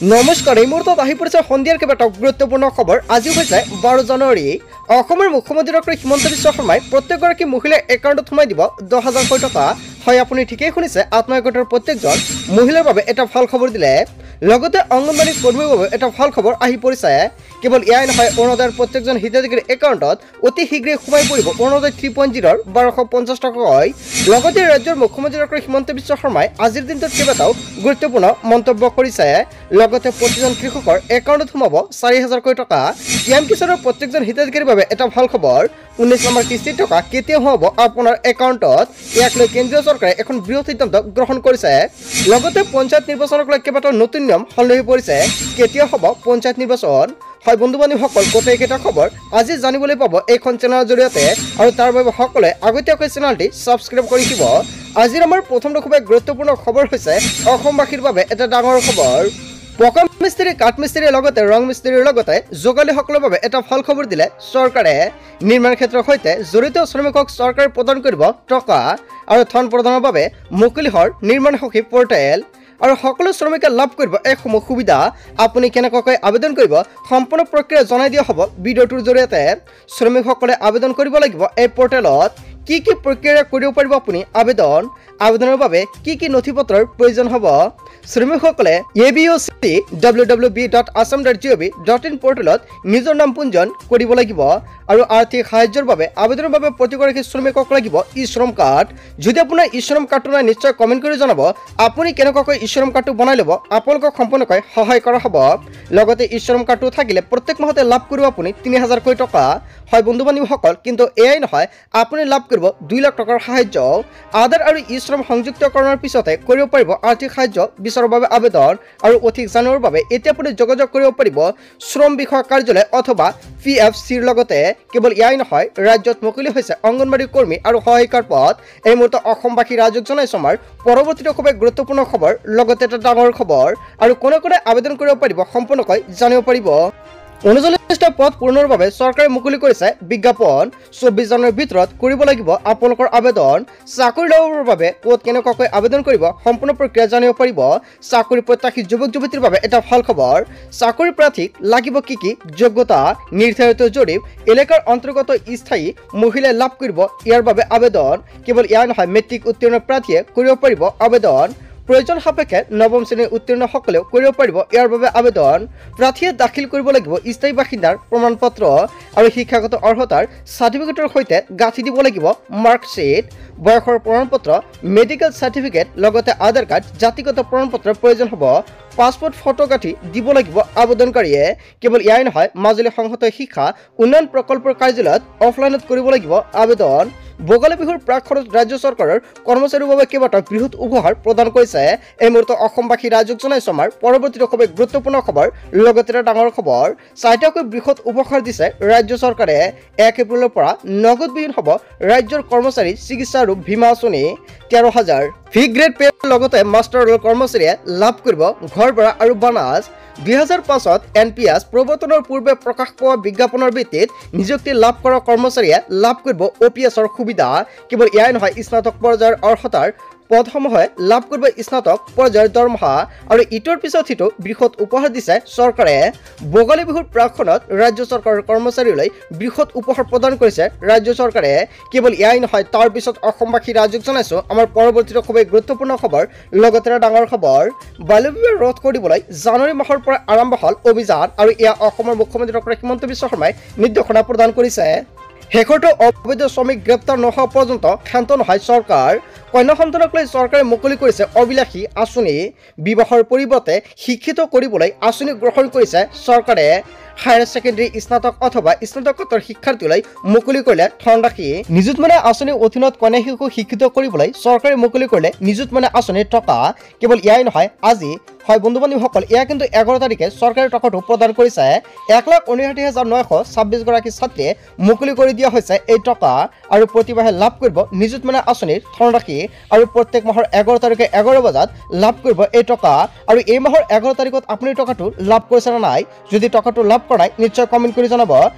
নমস্কাৰ, এই মুহূৰ্তত আহি পৰিছে সন্ধিয়াৰ কেইবাটাও গুৰুত্বপূৰ্ণ খবৰ। আজি হৈছে 12 জানুৱাৰী। অসমৰ মুখ্যমন্ত্ৰী ডক্টৰ হিমন্ত বিশ্ব শৰ্মাই প্ৰত্যেকগৰাকী মহিলাৰ একাউণ্টত সোমাই দিব 10,000 টকা। হয়, আপুনি ঠিকেই শুনিছে, আত্মসহায়ক প্ৰত্যেকজন মহিলাৰ বাবে এটা ভাল খবৰ দিলে। লগতে অংগনবাড়ী কৰ্মীৰ বাবে এটা ভাল খবৰ আহি পৰিছে। কেৱল এয়াই নহয়, অৰুণোদয়ৰ প্ৰত্যেকজন হিতাধিকাৰীৰ একাউণ্টত অতি শীঘ্ৰে সোমাই পৰিব অৰুণোদয় 3.0-ৰ 1250 টকাকৈ। লগতে ৰাজ্যৰ মুখ্যমন্ত্ৰী ডক্টৰ হিমন্ত বিশ্ব শৰ্মাই আজিৰ দিনটোত কেইবাটাও গুৰুত্বপূৰ্ণ মন্তব্য কৰিছে। লগতে প্ৰতিজন কৃষকৰ একাউণ্টত সোমাব 4,000 টকা। পিএম কিষাণৰ প্ৰত্যেকজন হিতাধিকাৰীৰ বাবে এটা ভাল খবৰ। 19 নম্বৰ কিস্তিৰ টকা কেতিয়া সোমাব আপোনাৰ একাউণ্টত, ইয়াক লৈ কেন্দ্ৰীয় চৰকাৰে এখন বৃহৎ সিদ্ধান্ত গ্ৰহণ কৰিছে। লগতে পঞ্চায়ত নিৰ্বাচনক লৈ কেইবাটাও নতুন নিয়ম সলনি হৈ পৰিছে। কেতিয়া হ'ব পঞ্চায়ত নিৰ্বাচন? হয় বন্ধু বান্ধৱীসকল, গোটেইকেইটা খবৰ আজি জানিবলৈ পাব এইখন চেনেলৰ জৰিয়তে, আৰু তাৰ বাবে সকলোৱে আগতীয়াকৈ চেনেলটি ছাবস্ক্ৰাইব কৰি দিব। আজিৰ আমাৰ প্ৰথমটো খুবেই গুৰুত্বপূৰ্ণ খবৰ হৈছে অসমবাসীৰ বাবে এটা ডাঙৰ খবৰ। পকা মিস্ত্ৰী, কাঠ মিস্ত্ৰীৰ লগতে ৰং মিস্ত্ৰীৰ লগতে যোগালীসকলৰ বাবে এটা ভাল খবৰ দিলে চৰকাৰে। নিৰ্মাণ ক্ষেত্ৰৰ সৈতে জড়িত শ্ৰমিকক চৰকাৰে প্ৰদান কৰিব টকা, আৰু ধন প্ৰদানৰ বাবে মুকলি হ'ল নিৰ্মাণ সখী পৰ্টেল। আৰু সকলো শ্ৰমিকে লাভ কৰিব এইসমূহ সুবিধা। আপুনি কেনেকৈ আবেদন কৰিব সম্পূৰ্ণ প্ৰক্ৰিয়া জনাই দিয়া হ'ব ভিডিঅ'টোৰ জৰিয়তে। শ্ৰমিকসকলে আবেদন কৰিব লাগিব এই পৰ্টেলত। কি কি প্ৰক্ৰিয়াৰে কৰিব পাৰিব আপুনি আবেদন? আবেদনৰ বাবে কি কি নথিপত্ৰৰ প্ৰয়োজন হ'ব? শ্ৰমিকসকলে abocwww.assam.gov.in পৰ্টেলত নিজৰ নাম পঞ্জীয়ন কৰিব লাগিব। আৰু আৰ্থিক সাহায্যৰ বাবে আবেদনৰ বাবে প্ৰতিগৰাকী শ্ৰমিকক লাগিব ই-শ্ৰম কাৰ্ড। যদি আপোনাৰ ই-শ্ৰম কাৰ্ডটো নাই, নিশ্চয় কমেণ্ট কৰি জনাব আপুনি কেনেকৈ ই-শ্ৰম কাৰ্ডটো বনাই ল'ব। আপোনালোকক সম্পূৰ্ণকৈ সহায় কৰা হ'ব। লগতে ই-শ্ৰম কাৰ্ডটো থাকিলে প্ৰত্যেক মাহতে লাভ কৰিব আপুনি 3,000 টকা। হয় বন্ধু বান্ধৱীসকল, কিন্তু এয়াই নহয়, আপুনি লাভ কৰিব 2 লাখ টকাৰ সাহায্য। আধাৰ আৰু ই-শ্ৰম সংযুক্তকৰণৰ পিছতে কৰিব পাৰিব আৰ্থিক সাহায্য বিচাৰৰ বাবে আবেদন। আৰু অধিক জানিবৰ বাবে এতিয়া আপুনি যোগাযোগ কৰিব পাৰিব শ্ৰম বিষয়া কাৰ্যালয় অথবা PFCৰ লগতে। কেৱল এয়াই নহয়, ৰাজ্যত মুকলি হৈছে অংগনবাড়ী কৰ্মী আৰু সহায়িকাৰ পদ। এই মুহূৰ্তত অসমবাসী ৰাইজক জনাইছো আমাৰ পৰৱৰ্তীটো খুবেই গুৰুত্বপূৰ্ণ খবৰ, লগতে এটা ডাঙৰ খবৰ। আৰু কোনে কোনে আবেদন কৰিব পাৰিব সম্পূৰ্ণকৈ জানিব পাৰিব। 39টা পদ পূৰণৰ বাবে চৰকাৰে মুকলি কৰিছে বিজ্ঞাপন। 24 জানুৱাৰীৰ ভিতৰত কৰিব লাগিব আপোনালোকৰ আবেদন। চাকৰি ল'বৰ বাবে ক'ত কেনেকৈ আবেদন কৰিব সম্পূৰ্ণ প্ৰক্ৰিয়া জানিব পাৰিব। চাকৰি প্ৰত্যাশী যুৱক যুৱতীৰ বাবে এটা ভাল খবৰ। চাকৰি প্ৰাৰ্থীক লাগিব কি কি যোগ্যতা? নিৰ্ধাৰিত জৰীপ এলেকাৰ অন্তৰ্গত স্থায়ী মহিলাই লাভ কৰিব ইয়াৰ বাবে আবেদন। কেৱল এয়াই নহয়, মেট্ৰিক উত্তীৰ্ণ প্ৰাৰ্থীয়ে কৰিব পাৰিব আবেদন। প্ৰয়োজন সাপেক্ষে নৱম শ্ৰেণীৰ উত্তীৰ্ণসকলেও কৰিব পাৰিব ইয়াৰ বাবে আবেদন। প্ৰাৰ্থীয়ে দাখিল কৰিব লাগিব স্থায়ী বাসিন্দাৰ প্ৰমাণপত্ৰ আৰু শিক্ষাগত অৰ্হতাৰ চাৰ্টিফিকেটৰ সৈতে গাঁঠি দিব লাগিব মাৰ্কশ্বিট, বয়সৰ প্ৰমাণপত্ৰ, মেডিকেল চাৰ্টিফিকেট, লগতে আধাৰ কাৰ্ড, জাতিগত প্ৰমাণপত্ৰৰ প্ৰয়োজন হ'ব। পাছপোৰ্ট ফটো গাঁঠি দিব লাগিব আবেদনকাৰীয়ে। কেৱল এয়াই নহয়, মাজুলী সংহত শিক্ষা উন্নয়ন প্ৰকল্পৰ কাৰ্যালয়ত অফলাইনত কৰিব লাগিব আবেদন। ভোগালী বিহুৰ প্ৰাকখনত ৰাজ্য চৰকাৰৰ কৰ্মচাৰীৰ বাবে কেইবাটাও বৃহৎ উপহাৰ প্ৰদান কৰিছে। এই মুহূৰ্তত অসমবাসী ৰাইজক জনাইছো আমাৰ পৰৱৰ্তীটো খুবেই গুৰুত্বপূৰ্ণ খবৰ, লগতে এটা ডাঙৰ খবৰ। 4টাকৈ বৃহৎ উপহাৰ দিছে ৰাজ্য চৰকাৰে। 1 এপ্ৰিলৰ পৰা নগদবিহীন হ'ব ৰাজ্যৰ কৰ্মচাৰী চিকিৎসা আৰু বীমা আঁচনি। 13,000 ভি গ্ৰেড পে লগতে মাষ্টাৰ ৰোল কৰ্মচাৰীয়ে লাভ কৰিব ঘৰ ভাড়া আৰু বোনাছ। 2005ত NPS প্ৰৱৰ্তনৰ পূৰ্বে প্ৰকাশ পোৱা বিজ্ঞাপনৰ ভিত্তিত নিযুক্তি লাভ কৰা কৰ্মচাৰীয়ে লাভ কৰিব OPSৰ সুবিধা। কেৱল এয়াই নহয়, স্নাতক পৰ্যায়ৰ অৰ্হতাৰ পদসমূহে লাভ কৰিব স্নাতক পৰ্যায়ৰ দৰমহা। আৰু ইটোৰ পিছত সিটো বৃহৎ উপহাৰ দিছে চৰকাৰে। ভোগালী বিহুৰ প্ৰাকখনত ৰাজ্য চৰকাৰৰ কৰ্মচাৰীলৈ বৃহৎ উপহাৰ প্ৰদান কৰিছে ৰাজ্য চৰকাৰে। কেৱল এয়াই নহয়, তাৰ পিছত অসমবাসী ৰাজ্যক জনাইছো আমাৰ পৰৱৰ্তীটো খুবেই গুৰুত্বপূৰ্ণ খবৰ, লগতে এটা ডাঙৰ খবৰ। বাল্য বিবাহ ৰোধ কৰিবলৈ জানুৱাৰী মাহৰ পৰা আৰম্ভ হ'ল অভিযান, আৰু এয়া অসমৰ মুখ্যমন্ত্ৰী ডক্টৰ হিমন্ত বিশ্ব শৰ্মাই নিৰ্দেশনা প্ৰদান কৰিছে। শেষৰটো অবৈধ শ্ৰমিক গ্ৰেপ্তাৰ নোহোৱা পৰ্যন্ত ক্ষান্ত নহয় চৰকাৰ। কন্যা সন্তানক লৈ চৰকাৰে মুকলি কৰিছে অভিলাষী আঁচনি। বিবাহৰ পৰিৱৰ্তে শিক্ষিত কৰিবলৈ আঁচনি গ্ৰহণ কৰিছে চৰকাৰে। হায়াৰ ছেকেণ্ডেৰী, স্নাতক অথবা স্নাতকোত্তৰ শিক্ষাৰ্থীলৈ মুকলি কৰিলে ধনৰাশি। নিযুত মইনা আঁচনিৰ অধীনত কন্যা শিশুক শিক্ষিত কৰিবলৈ চৰকাৰে মুকলি কৰিলে নিযুত মইনা আঁচনিৰ টকা। কেৱল এয়াই নহয়, আজি হয় বন্ধু বান্ধৱীসকল, এয়া কিন্তু 11 তাৰিখে চৰকাৰে টকাটো প্ৰদান কৰিছে। 1,59,926 গৰাকী ছাত্ৰীয়ে মুকলি কৰি দিয়া হৈছে এই টকা। আৰু প্ৰতিমাহে লাভ কৰিব নিযুত মইনা আঁচনিৰ ধনৰাশি। আৰু প্ৰত্যেক মাহৰ 11 তাৰিখে 11 বজাত লাভ কৰিব এই টকা। আৰু এই মাহৰ 11 তাৰিখত আপুনি টকাটো লাভ কৰিছে নে নাই? যদি টকাটো লাভ কৰা নাই, নিশ্চয় কমেণ্ট কৰি জনাব।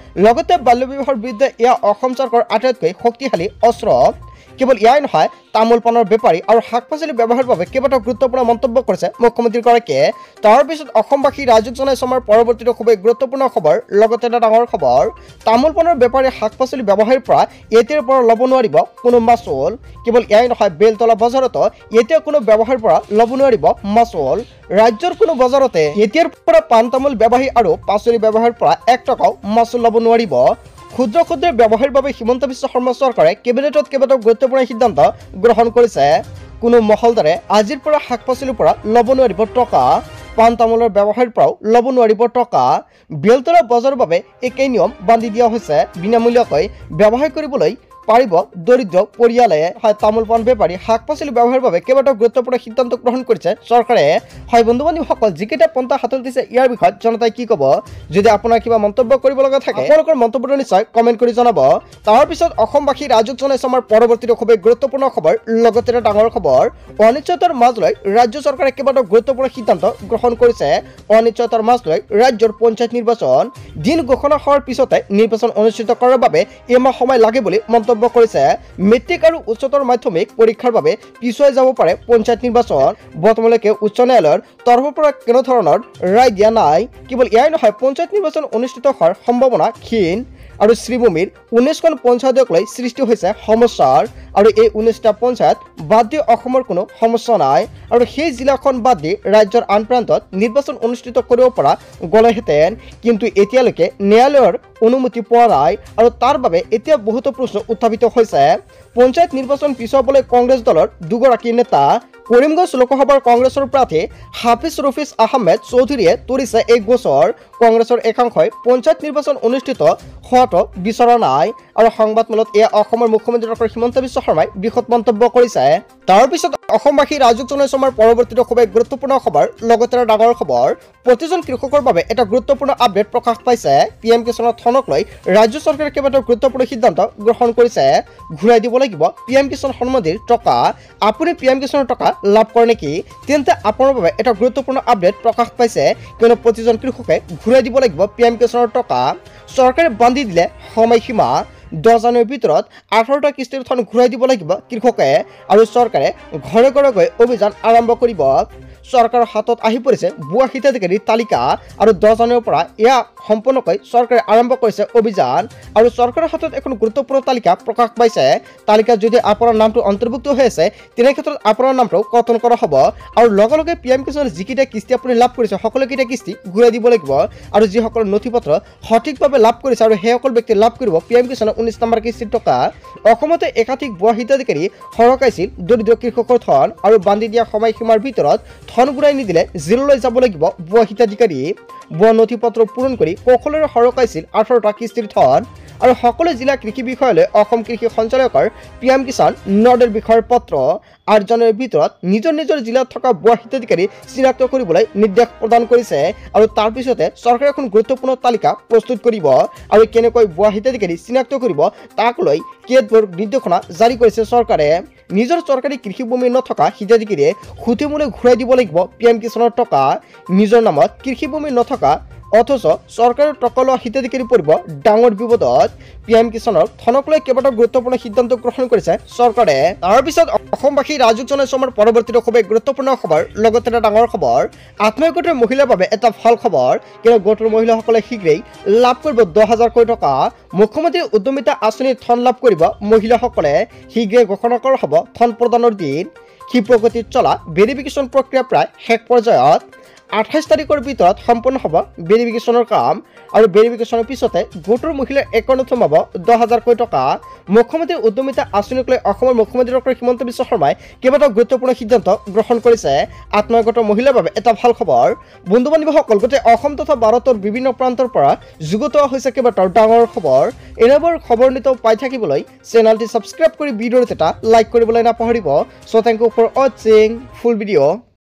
লগতে বাল্য বিবাহৰ বিৰুদ্ধে এয়া অসম চৰকাৰৰ আটাইতকৈ শক্তিশালী অস্ত্ৰ। কেৱল ইয়াই নহয়, তামোল পাণৰ বেপাৰী আৰু শাক পাচলি ব্যৱহাৰৰ বাবে কেইবাটাও গুৰুত্বপূৰ্ণ মন্তব্য কৰিছে মুখ্যমন্ত্ৰীগৰাকীয়ে। তাৰ পিছত অসমবাসী ৰাজুক জনাইছে আমাৰ পৰৱৰ্তীটো খুবেই গুৰুত্বপূৰ্ণ খবৰ। লগতে এটা ডাঙৰ খবৰ, তামোল পাণৰ বেপাৰী শাক পাচলি ব্যৱসায়ীৰ পৰা এতিয়াৰ পৰা ল'ব নোৱাৰিব কোনো মাচুল। কেৱল ইয়াই নহয়, বেলতলা বজাৰতো এতিয়া কোনো ব্যৱসায়ীৰ পৰা ল'ব নোৱাৰিব মাচুল। ৰাজ্যৰ কোনো বজাৰতে এতিয়াৰ পৰা পাণ তামোল ব্যৱসায়ী আৰু পাচলি ব্যৱসায়ীৰ পৰা 1 টকাও মাচুল ল'ব নোৱাৰিব। ক্ষুদ্ৰ ক্ষুদ্ৰ ব্যৱসায়ীৰ বাবে হিমন্ত বিশ্ব শৰ্মা চৰকাৰে কেবিনেটত কেইবাটাও গুৰুত্বপূৰ্ণ সিদ্ধান্ত গ্ৰহণ কৰিছে। কোনো মহলদাৰে আজিৰ পৰা শাক পাচলিৰ পৰা ল'ব নোৱাৰিব টকা, পাণ তামোলৰ ব্যৱসায়ীৰ পৰাও ল'ব নোৱাৰিব টকা। বেলতলা বজাৰৰ বাবে একেই নিয়ম বান্ধি দিয়া হৈছে। বিনামূলীয়াকৈ ব্যৱসায় কৰিবলৈ পাৰিব দৰিদ্ৰ পৰিয়ালে। হয়, তামোল পাণ বেপাৰী শাক পাচলি ব্যৱহাৰৰ বাবে কেইবাটাও গুৰুত্বপূৰ্ণ সিদ্ধান্ত গ্ৰহণ কৰিছে চৰকাৰে। হয় বন্ধু বান্ধৱীসকল, যিকেইটা পন্থা হাতত দিছে ইয়াৰ বিষয়ত জনতাই কি ক'ব? যদি আপোনাৰ কিবা মন্তব্য কৰিব লগা থাকে আপোনালোকৰ মন্তব্যটো নিশ্চয় কমেণ্ট কৰি জনাব। তাৰপিছত অসমবাসী ৰাজুক জনাইছে আমাৰ পৰৱৰ্তীটো খুবেই গুৰুত্বপূৰ্ণ খবৰ। লগতে এটা ডাঙৰ খবৰ, অনিশ্চয়তাৰ মাজলৈ ৰাজ্য চৰকাৰে কেইবাটাও গুৰুত্বপূৰ্ণ সিদ্ধান্ত গ্ৰহণ কৰিছে। অনিশ্চয়তাৰ মাজলৈ ৰাজ্যৰ পঞ্চায়ত নিৰ্বাচন দিন ঘোষণা হোৱাৰ পিছতে নিৰ্বাচন অনুষ্ঠিত কৰাৰ বাবে এমাহ সময় লাগে বুলি মন্তব্য কৰিছে। মেট্ৰিক আৰু উচ্চতৰ মাধ্যমিক পৰীক্ষাৰ বাবে পিছুৱাই যাব পাৰে পঞ্চায়ত নিৰ্বাচন। বৰ্তমানলৈকে উচ্চ ন্যায়ালয়ৰ তৰফৰ পৰা কোনো ধৰণৰ ৰায় দিয়া নাই। কেৱল ইয়াই নহয়, পঞ্চায়ত নিৰ্বাচন অনুষ্ঠিত হোৱাৰ সম্ভাৱনা ক্ষীণ আৰু শ্ৰীভূমিৰ 19খন পঞ্চায়তক লৈ সৃষ্টি হৈছে সমস্যাৰ। আৰু এই 19টা পঞ্চায়ত বাদ দি অসমৰ কোনো সমস্যা নাই। আৰু সেই জিলাখন বাদ দি ৰাজ্যৰ আন প্ৰান্তত নিৰ্বাচন অনুষ্ঠিত কৰিব পৰা গ'লেহেঁতেন, কিন্তু এতিয়ালৈকে ন্যায়ালয়ৰ অনুমতি পোৱা নাই। আৰু তাৰ বাবে এতিয়া বহুতো প্ৰশ্ন উত্থাপিত হৈছে। পঞ্চায়ত নিৰ্বাচন পিছুৱাবলৈ কংগ্ৰেছ দলৰ দুগৰাকী নেতা, কৰিমগঞ্জ লোকসভাৰ কংগ্ৰেছৰ প্ৰাৰ্থী হাফিজ ৰফিজ আহমেদ চৌধুৰীয়ে তৰিছে এই গোচৰ। কংগ্ৰেছৰ একাংশই পঞ্চায়ত নিৰ্বাচন অনুষ্ঠিত হোৱাটো বিচৰা নাই। আৰু সংবাদমেলত এয়া অসমৰ মুখ্যমন্ত্ৰী ডক্টৰ হিমন্ত বিশ্ব শৰ্মাই বিশদ মন্তব্য কৰিছে। তাৰপিছত অসমবাসী ৰাজুক জনাইছে আমাৰ পৰৱৰ্তীটো খুবেই গুৰুত্বপূৰ্ণ খবৰ। লগতে এটা ডাঙৰ খবৰ, প্ৰতিজন কৃষকৰ বাবে এটা গুৰুত্বপূৰ্ণ আপডেট প্ৰকাশ পাইছে। PM কিষাণৰ ধনক লৈ ৰাজ্য চৰকাৰে কেইবাটাও গুৰুত্বপূৰ্ণ সিদ্ধান্ত গ্ৰহণ কৰিছে। ঘূৰাই দিব লাগিব PM কিষাণ সন্মানিধিৰ টকা। আপুনি PM কিষাণৰ টকা লাভ কৰে নেকি? তেন্তে আপোনাৰ বাবে এটা গুৰুত্বপূৰ্ণ আপডেট প্ৰকাশ পাইছে, কিয়নো প্ৰতিজন কৃষকে ঘূৰাই দিব লাগিব PM কিষাণৰ টকা। চৰকাৰে বান্ধি দিলে সময়সীমা। 10 জানুৱাৰীৰ ভিতৰত 18টা কিস্তিৰ ধন ঘূৰাই দিব লাগিব কৃষকে। আৰু চৰকাৰে ঘৰে ঘৰে গৈ অভিযান আৰম্ভ কৰিব। চৰকাৰৰ হাতত আহি পৰিছে ভুৱা হিতাধিকাৰীৰ তালিকা। আৰু 10 জানুৱাৰীৰ পৰা এয়া সম্পূৰ্ণকৈ চৰকাৰে আৰম্ভ কৰিছে অভিযান। আৰু চৰকাৰৰ হাতত এখন গুৰুত্বপূৰ্ণ তালিকা প্ৰকাশ পাইছে। তালিকাত যদি আপোনাৰ নামটো অন্তৰ্ভুক্ত হৈ আছে, তেনে ক্ষেত্ৰত আপোনাৰ নামটো কৰ্তন কৰা হ'ব। আৰু লগে লগে PM কিষাণৰ যিকেইটা কিস্তি আপুনি লাভ কৰিছে সকলোকেইটা কিস্তি ঘূৰাই দিব লাগিব। আৰু যিসকলৰ নথি পত্ৰ সঠিকভাৱে লাভ কৰিছে আৰু সেইসকল ব্যক্তি লাভ কৰিব PM কিষাণৰ 19 নম্বৰ কিস্তিৰ টকা। অসমতে একাধিক ভুৱা হিতাধিকাৰী সৰকাইছিল দৰিদ্ৰ কৃষকৰ ধন। আৰু বান্ধি দিয়া সময়সীমাৰ ভিতৰত ধন ঘূৰাই নিদিলে জেললৈ যাব লাগিব ভুৱা হিতাধিকাৰী। ভুৱা নথি পত্ৰ পূৰণ কৰি কৌশলেৰে সৰকাইছিল 18টা কিস্তিৰ ধন। আৰু সকলো জিলা কৃষি বিষয়ালৈ অসম কৃষি সঞ্চালকৰ PM কিষাণ নডেল বিষয়ৰ পত্ৰ। 8 জানুৱাৰীৰ ভিতৰত নিজৰ নিজৰ জিলাত থকা ভুৱা হিতাধিকাৰী চিনাক্ত কৰিবলৈ নিৰ্দেশ প্ৰদান কৰিছে। আৰু তাৰ পিছতে চৰকাৰে এখন গুৰুত্বপূৰ্ণ তালিকা প্ৰস্তুত কৰিব। আৰু কেনেকৈ ভুৱা হিতাধিকাৰী চিনাক্ত কৰিব তাক লৈ কেতবোৰ নিৰ্দেশনা জাৰি কৰিছে চৰকাৰে। নিজৰ চৰকাৰী কৃষিভূমি নথকা হিতাধিকাৰীয়ে সুতিমূলে ঘূৰাই দিব লাগিব PM কিষাণৰ টকা। নিজৰ নামত কৃষিভূমি নথকা অথচ চৰকাৰৰ টকা লোৱা হিতাধিকাৰী পৰিব ডাঙৰ বিপদত। PM কিষাণৰ ধনক লৈ কেইবাটাও গুৰুত্বপূৰ্ণ সিদ্ধান্ত গ্ৰহণ কৰিছে চৰকাৰে। তাৰপিছত অসমবাসী ৰাজুক জনাইছে আমাৰ পৰৱৰ্তীটো খুবেই গুৰুত্বপূৰ্ণ খবৰ। লগতে এটা ডাঙৰ খবৰ, আত্মসহায়ক গোটৰ মহিলাৰ বাবে এটা ভাল খবৰ, কিয়নো গোটৰ মহিলাসকলে শীঘ্ৰেই লাভ কৰিব 10,000 কোটি টকা। মুখ্যমন্ত্ৰী উদ্যমিতা আঁচনিৰ ধন লাভ কৰিব মহিলাসকলে। শীঘ্ৰেই ঘোষণা কৰা হ'ব ধন প্ৰদানৰ দিন। ক্ষীপ্ৰ গতিত চলা ভেৰিফিকেশ্যন প্ৰক্ৰিয়া প্ৰায় শেষ পৰ্যায়ত। 28 তাৰিখৰ ভিতৰত সম্পূৰ্ণ হ'ব ভেৰিফিকেশ্যনৰ কাম। আৰু ভেৰিফিকেশ্যনৰ পিছতে গোটৰ মহিলাৰ একাউণ্টত সোমাব 10,000 কোটি টকা। মুখ্যমন্ত্ৰী উদ্যমিতা আঁচনিক লৈ অসমৰ মুখ্যমন্ত্ৰী ডক্টৰ হিমন্ত বিশ্ব শৰ্মাই কেইবাটাও গুৰুত্বপূৰ্ণ সিদ্ধান্ত গ্ৰহণ কৰিছে। আত্মসহায়ক গোটৰ মহিলাৰ বাবে এটা ভাল খবৰ। বন্ধু বান্ধৱীসকল, গোটেই অসম তথা ভাৰতৰ বিভিন্ন প্ৰান্তৰ পৰা যুগুত হৈছে কেইবাটাও ডাঙৰ খবৰ। এনেবোৰ খবৰ নিতৌ পাই থাকিবলৈ চেনেলটি ছাবস্ক্ৰাইব কৰি ভিডিঅ'ত এটা লাইক কৰিবলৈ নাপাহৰিব। চ' থেংক ইউ ফৰ ৱাচিং ফুল ভিডিঅ'।